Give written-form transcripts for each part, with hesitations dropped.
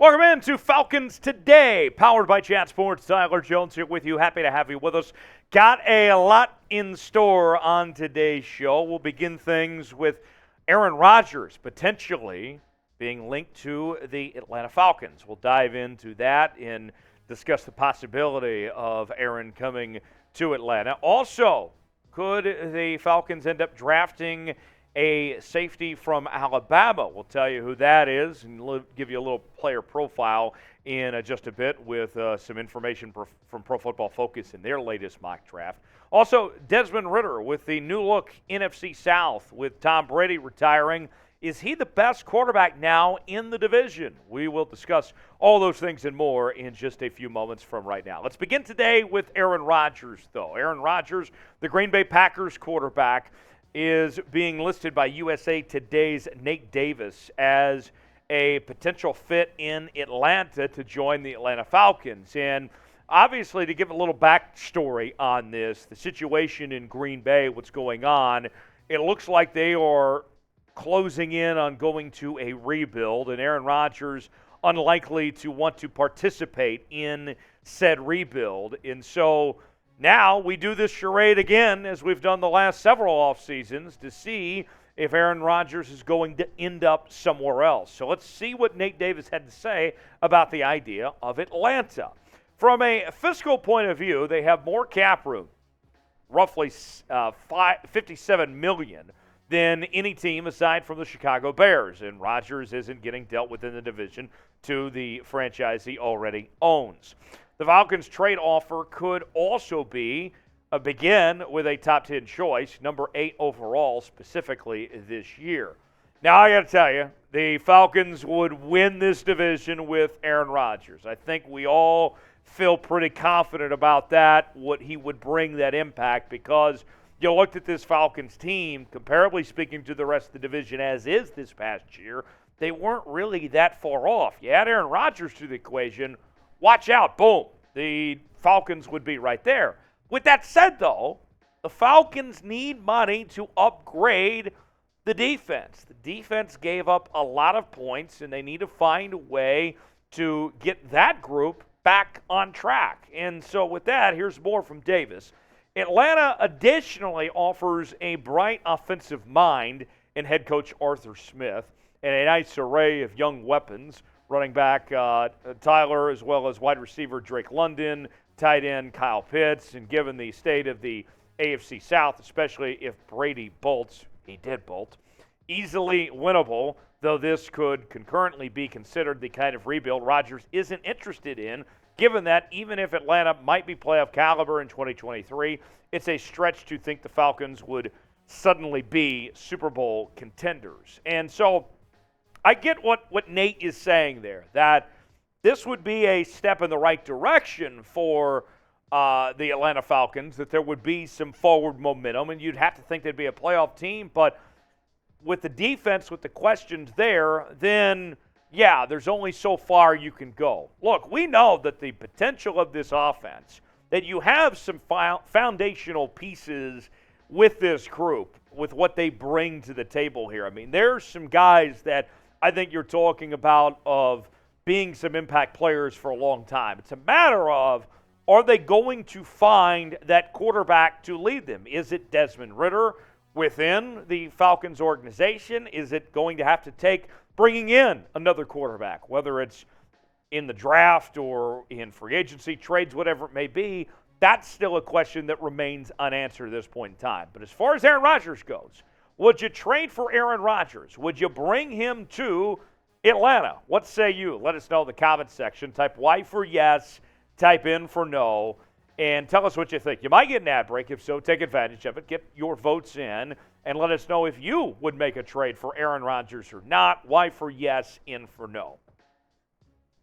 Welcome in to Falcons Today, powered by Chat Sports. Tyler Jones here with you. Happy to have you with us. Got a lot in store on today's show. We'll begin things with Aaron Rodgers potentially being linked to the Atlanta Falcons. We'll dive into that and discuss the possibility of Aaron coming to Atlanta. Also, could the Falcons end up drafting a safety from Alabama? We'll tell you who that is and give you a little player profile in just a bit with some information from Pro Football Focus in their latest mock draft. Also, Desmond Ridder with the new look NFC South with Tom Brady retiring. Is he the best quarterback now in the division? We will discuss all those things and more in just a few moments from right now. Let's begin today with Aaron Rodgers, though. Aaron Rodgers, the Green Bay Packers quarterback, is being listed by USA Today's Nate Davis as a potential fit in Atlanta to join the Atlanta Falcons. And obviously, to give a little backstory on this, the situation in Green Bay, what's going on, it looks like they are closing in on going to a rebuild, and Aaron Rodgers unlikely to want to participate in said rebuild. And so now we do this charade again, as we've done the last several off seasons, to see if Aaron Rodgers is going to end up somewhere else. So let's see what Nate Davis had to say about the idea of Atlanta. From a fiscal point of view, they have more cap room, roughly $57 million, than any team aside from the Chicago Bears. And Rodgers isn't getting dealt with in the division to the franchise he already owns. The Falcons' trade offer could also begin with a top 10 choice, number 8 overall, specifically this year. Now, I got to tell you, the Falcons would win this division with Aaron Rodgers. I think we all feel pretty confident about that, what he would bring that impact, because you looked at this Falcons team, comparably speaking to the rest of the division as is this past year, they weren't really that far off. You add Aaron Rodgers to the equation, watch out, boom, the Falcons would be right there. With that said, though, the Falcons need money to upgrade the defense. The defense gave up a lot of points, and they need to find a way to get that group back on track. And so with that, here's more from Davis. Atlanta additionally offers a bright offensive mind in head coach Arthur Smith and a nice array of young weapons, running back Tyler, as well as wide receiver Drake London, tight end Kyle Pitts, and given the state of the AFC South, especially if Brady bolts, he did bolt, easily winnable, though this could concurrently be considered the kind of rebuild Rodgers isn't interested in, given that even if Atlanta might be playoff caliber in 2023, it's a stretch to think the Falcons would suddenly be Super Bowl contenders. And so I get what Nate is saying there, that this would be a step in the right direction for the Atlanta Falcons, that there would be some forward momentum, and you'd have to think they'd be a playoff team. But with the defense, with the questions there, then yeah, there's only so far you can go. Look, we know that the potential of this offense, that you have some foundational pieces with this group, with what they bring to the table here. I mean, there's some guys that I think you're talking about of being some impact players for a long time. It's a matter of, are they going to find that quarterback to lead them? Is it Desmond Ridder within the Falcons organization? Is it going to have to take bringing in another quarterback, whether it's in the draft or in free agency trades, whatever it may be? That's still a question that remains unanswered at this point in time. But as far as Aaron Rodgers goes, would you trade for Aaron Rodgers? Would you bring him to Atlanta? What say you? Let us know in the comments section. Type Y for yes, type in for no, and tell us what you think. You might get an ad break. If so, take advantage of it. Get your votes in, and let us know if you would make a trade for Aaron Rodgers or not. Y for yes, in for no.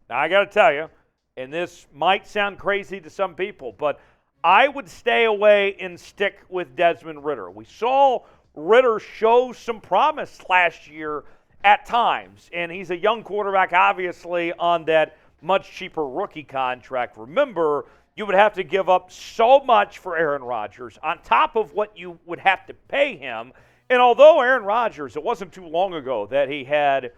Now, I got to tell you, and this might sound crazy to some people, but I would stay away and stick with Desmond Ridder. We saw Ridder show some promise last year at times, and he's a young quarterback, obviously, on that much cheaper rookie contract. Remember, you would have to give up so much for Aaron Rodgers on top of what you would have to pay him. And although Aaron Rodgers, it wasn't too long ago that he had,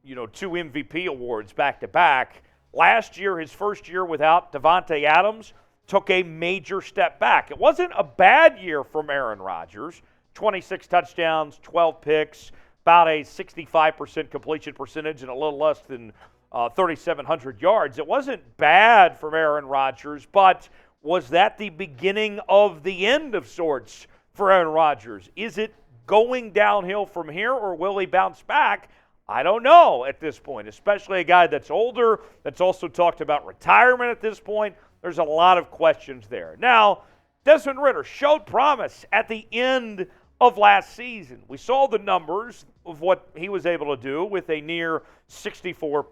2 MVP awards back-to-back. Last year, his first year without Davante Adams, took a major step back. It wasn't a bad year from Aaron Rodgers. 26 touchdowns, 12 picks, about a 65% completion percentage and a little less than 3,700 yards. It wasn't bad from Aaron Rodgers, but was that the beginning of the end of sorts for Aaron Rodgers? Is it going downhill from here, or will he bounce back? I don't know at this point, especially a guy that's older, that's also talked about retirement at this point. There's a lot of questions there. Now, Desmond Ridder showed promise at the end of last season. We saw the numbers of what he was able to do with a near 64%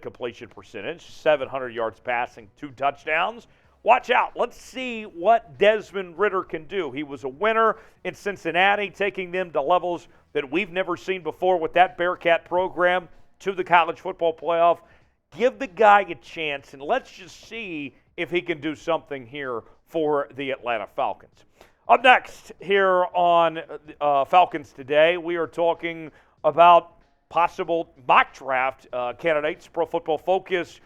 completion percentage, 700 yards passing, 2 touchdowns. Watch out. Let's see what Desmond Ridder can do. He was a winner in Cincinnati, taking them to levels that we've never seen before with that Bearcat program to the college football playoff. Give the guy a chance, and let's just see if he can do something here for the Atlanta Falcons. Up next here on Falcons Today, we are talking about possible mock draft candidates. Pro Football Focus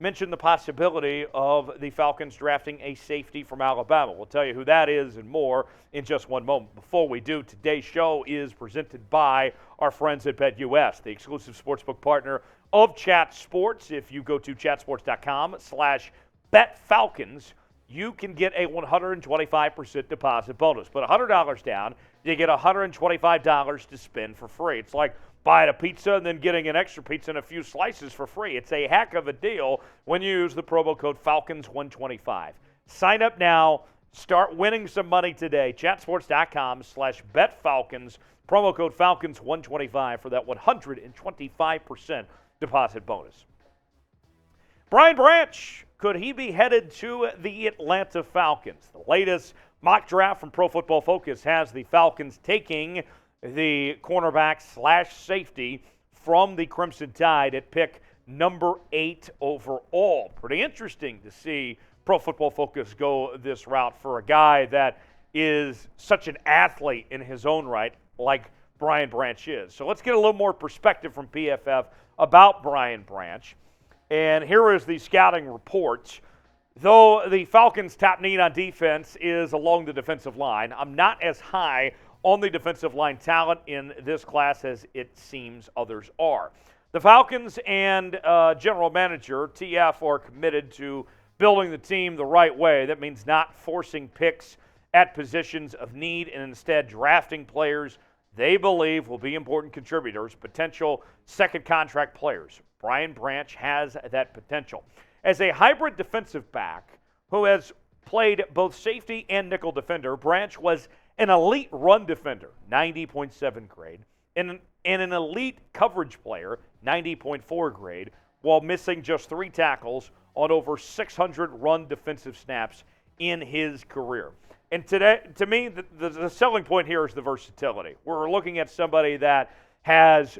mentioned the possibility of the Falcons drafting a safety from Alabama. We'll tell you who that is and more in just one moment. Before we do, today's show is presented by our friends at BetUS, the exclusive sportsbook partner of Chat Sports. If you go to chatsports.com/betfalcons, you can get a 125% deposit bonus. Put $100 down, you get $125 to spend for free. It's like buying a pizza and then getting an extra pizza and a few slices for free. It's a heck of a deal when you use the promo code Falcons125. Sign up now. Start winning some money today. Chatsports.com/betfalcons. Promo code Falcons125 for that 125% deposit bonus. Brian Branch, could he be headed to the Atlanta Falcons? The latest mock draft from Pro Football Focus has the Falcons taking the cornerback/safety from the Crimson Tide at pick number 8 overall. Pretty interesting to see Pro Football Focus go this route for a guy that is such an athlete in his own right, like Brian Branch is. So let's get a little more perspective from PFF about Brian Branch. And here is the scouting report. Though the Falcons' top need on defense is along the defensive line, I'm not as high on the defensive line talent in this class as it seems others are. The Falcons and general manager, TF, are committed to building the team the right way. That means not forcing picks at positions of need and instead drafting players they believe will be important contributors, potential second contract players. Brian Branch has that potential. As a hybrid defensive back who has played both safety and nickel defender, Branch was an elite run defender, 90.7 grade, and an elite coverage player, 90.4 grade, while missing just 3 tackles on over 600 run defensive snaps in his career. And today, to me, the selling point here is the versatility. We're looking at somebody that has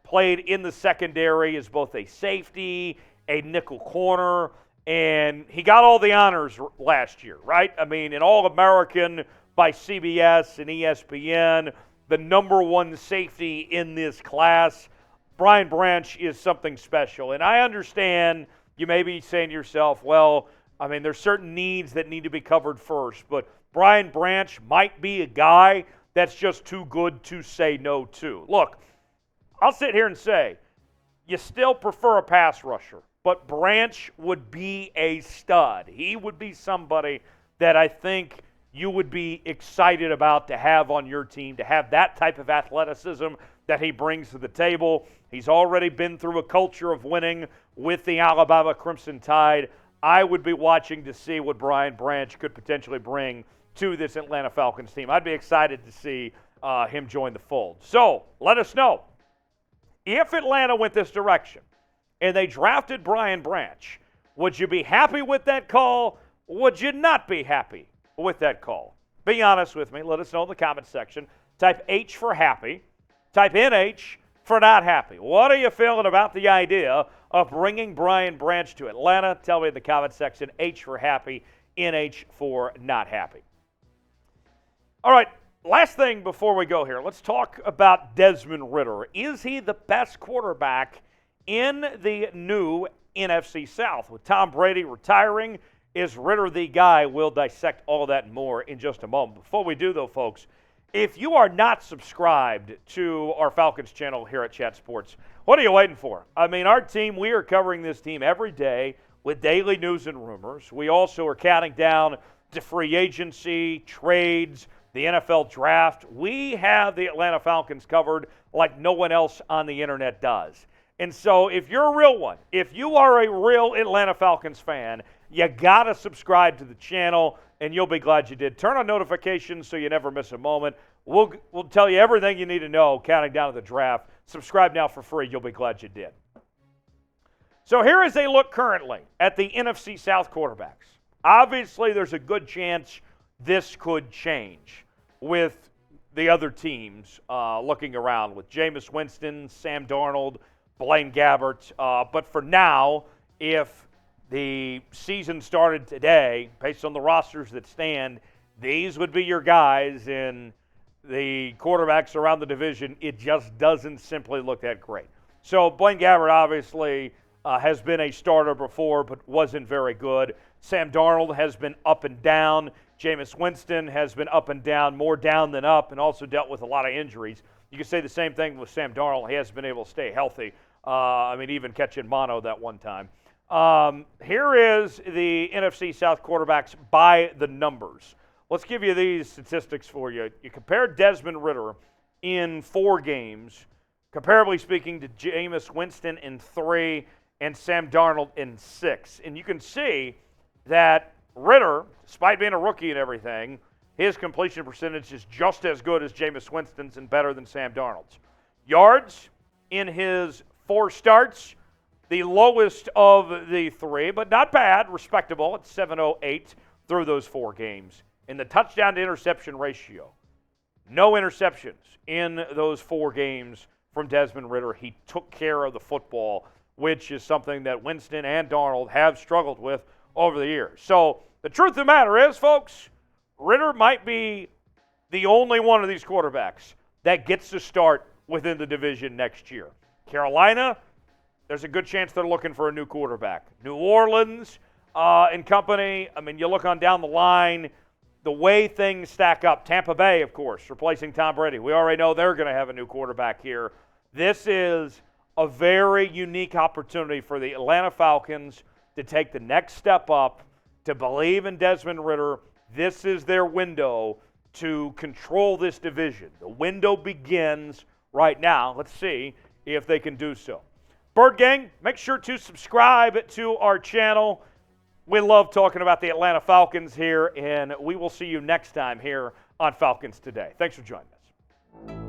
played in the secondary as both a safety, a nickel corner, and he got all the honors last year, right? I mean, an All-American by CBS and ESPN, the number 1 safety in this class. Brian Branch is something special. And I understand you may be saying to yourself, well, I mean, there's certain needs that need to be covered first, but Brian Branch might be a guy that's just too good to say no to. Look, I'll sit here and say, you still prefer a pass rusher, but Branch would be a stud. He would be somebody that I think you would be excited about to have on your team, to have that type of athleticism that he brings to the table. He's already been through a culture of winning with the Alabama Crimson Tide. I would be watching to see what Brian Branch could potentially bring to this Atlanta Falcons team. I'd be excited to see him join the fold. So let us know. If Atlanta went this direction and they drafted Brian Branch, would you be happy with that call? Would you not be happy with that call? Be honest with me. Let us know in the comments section. Type H for happy. Type NH for not happy. What are you feeling about the idea of bringing Brian Branch to Atlanta? Tell me in the comments section. H for happy, NH for not happy. All right, last thing before we go here, let's talk about Desmond Ridder. Is he the best quarterback in the new NFC South? With Tom Brady retiring, is Ridder the guy? We'll dissect all that and more in just a moment. Before we do, though, folks, if you are not subscribed to our Falcons channel here at Chat Sports, what are you waiting for? I mean, our team, we are covering this team every day with daily news and rumors. We also are counting down to free agency, trades, the NFL draft. We have the Atlanta Falcons covered like no one else on the internet does. And so if you're a real one, if you are a real Atlanta Falcons fan, you got to subscribe to the channel, and you'll be glad you did. Turn on notifications so you never miss a moment. We'll tell you everything you need to know counting down to the draft. Subscribe now for free. You'll be glad you did. So here is a look currently at the NFC South quarterbacks. Obviously, there's a good chance this could change with the other teams looking around with Jameis Winston, Sam Darnold, Blaine Gabbert. But for now, if the season started today, based on the rosters that stand, these would be your guys, and the quarterbacks around the division, it just doesn't simply look that great. So Blaine Gabbert obviously has been a starter before, but wasn't very good. Sam Darnold has been up and down. Jameis Winston has been up and down, more down than up, and also dealt with a lot of injuries. You can say the same thing with Sam Darnold. He hasn't been able to stay healthy. Even catching mono that one time. Here is the NFC South quarterbacks by the numbers. Let's give you these statistics for you. You compare Desmond Ridder in 4 games, comparably speaking to Jameis Winston in 3 and Sam Darnold in 6. And you can see that Ridder, despite being a rookie and everything, his completion percentage is just as good as Jameis Winston's and better than Sam Darnold's. Yards in his 4 starts, the lowest of the 3, but not bad, respectable at 708 through those 4 games. In the touchdown to interception ratio, no interceptions in those 4 games from Desmond Ridder. He took care of the football, which is something that Winston and Darnold have struggled with over the years. So the truth of the matter is, folks, Ridder might be the only one of these quarterbacks that gets to start within the division next year. Carolina, there's a good chance they're looking for a new quarterback. New Orleans and company, you look on down the line, the way things stack up. Tampa Bay, of course, replacing Tom Brady. We already know they're going to have a new quarterback here. This is a very unique opportunity for the Atlanta Falcons to take the next step up, to believe in Desmond Ridder. This is their window to control this division. The window begins right now. Let's see if they can do so. Bird Gang, make sure to subscribe to our channel. We love talking about the Atlanta Falcons here, and we will see you next time here on Falcons Today. Thanks for joining us.